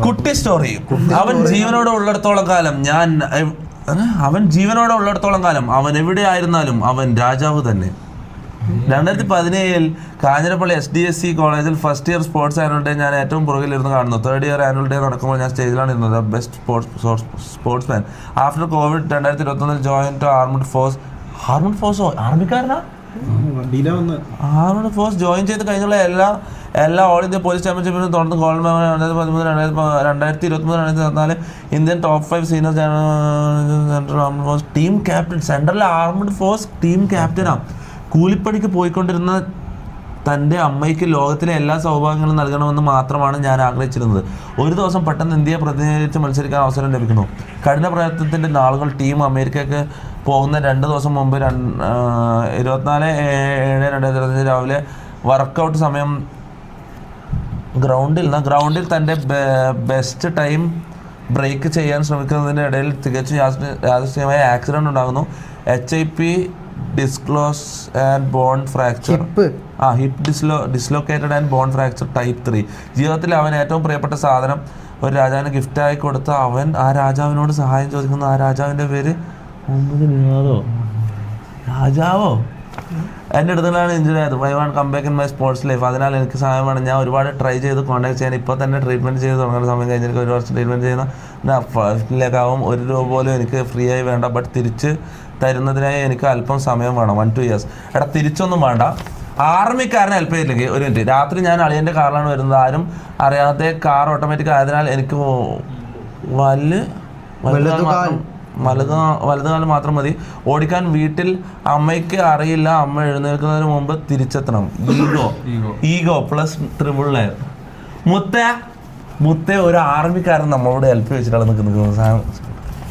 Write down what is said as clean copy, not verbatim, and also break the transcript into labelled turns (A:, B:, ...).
A: കുട്ടി സ്റ്റോറി. അവൻ ജീവനോടെ ഉള്ളിടത്തോളം കാലം അവൻ എവിടെ ആയിരുന്നാലും അവൻ രാജാവ് തന്നെ. 2017 കാഞ്ഞിരപ്പള്ളി SDSC കോളേജിൽ first year sports annual day ഞാൻ ഏറ്റവും പുറകിലിരുന്ന് കാണുന്നു. തേർഡ് ഇയർ ആനുവൽ ഡേ നടക്കുമ്പോൾ ഞാൻ സ്റ്റേജിലാണ് ഇരുന്നത്. Best sportsman after Covid 2021 join to armed ഫോഴ്സോ ആർമിക്കാരനാ ആർമഡ് ഫോഴ്സ് ജോയിൻ ചെയ്ത് കഴിഞ്ഞുള്ള എല്ലാ ഓൾ ഇന്ത്യ പോലീസ് ചാമ്പ്യൻഷിപ്പിനും തുടർന്ന് gold medal 2013-2024 Indian top 5 senior central armed force team captain. Central armed force team ക്യാപ്റ്റനാണ്. കൂലിപ്പണിക്ക് പോയിക്കൊണ്ടിരുന്ന തൻ്റെ അമ്മയ്ക്ക് ലോകത്തിലെ എല്ലാ സൗഭാഗ്യങ്ങളും നൽകണമെന്ന് മാത്രമാണ് ഞാൻ ആഗ്രഹിച്ചിരുന്നത്. ഒരു ദിവസം പെട്ടെന്ന് ഇന്ത്യയെ പ്രതിനിധീകരിച്ച് മത്സരിക്കാൻ അവസരം ലഭിക്കുന്നു. കഠിന പ്രയത്നത്തിൻ്റെ നാളുകൾ. ടീം അമേരിക്കയ്ക്ക് പോകുന്ന 2 ദിവസം മുമ്പ് 24/7/2025 രാവിലെ വർക്കൗട്ട് സമയം ഗ്രൗണ്ടിൽ തൻ്റെ ബെസ്റ്റ് ടൈം ബ്രേക്ക് ചെയ്യാൻ ശ്രമിക്കുന്നതിൻ്റെ ഇടയിൽ തികച്ചും യാദൃശ്ചികമായ ആക്സിഡൻറ്റ് ഉണ്ടാകുന്നു. HIP disclose and bone fracture hip dislocated and bone fracture type 3. ജീവിതത്തിൽ അവൻ ഏറ്റവും പ്രിയപ്പെട്ട സാധനം ഒരു രാജാവിന് ഗിഫ്റ്റായി കൊടുത്ത അവൻ ആ രാജാവിനോട് സഹായം ചോദിക്കുന്നു. ആ രാജാവിൻ്റെ പേര് രാജാവോ എൻ്റെ അടുത്തുള്ളതാണ് ഇഞ്ചുറി ആയത്. I want come back in my sports life. അതിനാൽ എനിക്ക് സഹായം വേണം. ഞാൻ ഒരുപാട് ട്രൈ ചെയ്ത് കോൺടാക്ട് ചെയ്യാൻ ഇപ്പോൾ തന്നെ ട്രീറ്റ്മെൻറ്റ് ചെയ്ത് തുടങ്ങുന്ന സമയം കഴിഞ്ഞ് എനിക്ക് 1 വർഷം ട്രീറ്റ്മെൻറ്റ് ചെയ്യുന്ന ഫസ്റ്റിലേക്കാവും. 1 രൂപ പോലും എനിക്ക് ഫ്രീ ആയി വേണ്ട. ബട്ട് തിരിച്ച് തരുന്നതിനായി എനിക്ക് അല്പം സമയം വേണം. 1-2 years. എടാ തിരിച്ചൊന്നും വേണ്ട. ആർമിക്കാരനെ ഹെൽപ്പ് ചെയ്തില്ലെങ്കിൽ ഒരു മിനിറ്റ്. രാത്രി ഞാൻ അളിയൻ്റെ കാറിലാണ് വരുന്നത്. ആരും അറിയാതെ കാർ ഓട്ടോമാറ്റിക് ആയതിനാൽ എനിക്ക് വലതുകാലം മാത്രം മതി ഓടിക്കാൻ. വീട്ടിൽ അമ്മയ്ക്ക് അറിയില്ല. അമ്മ എഴുന്നേൽക്കുന്നതിന് മുമ്പ് തിരിച്ചെത്തണം. Ego plus 999. മുത്തേ ഒരു ആർമിക്കാരൻ നമ്മളോട് ഹെൽപ്പ് വെച്ചിട്ടാണ് നിൽക്കുന്നത്.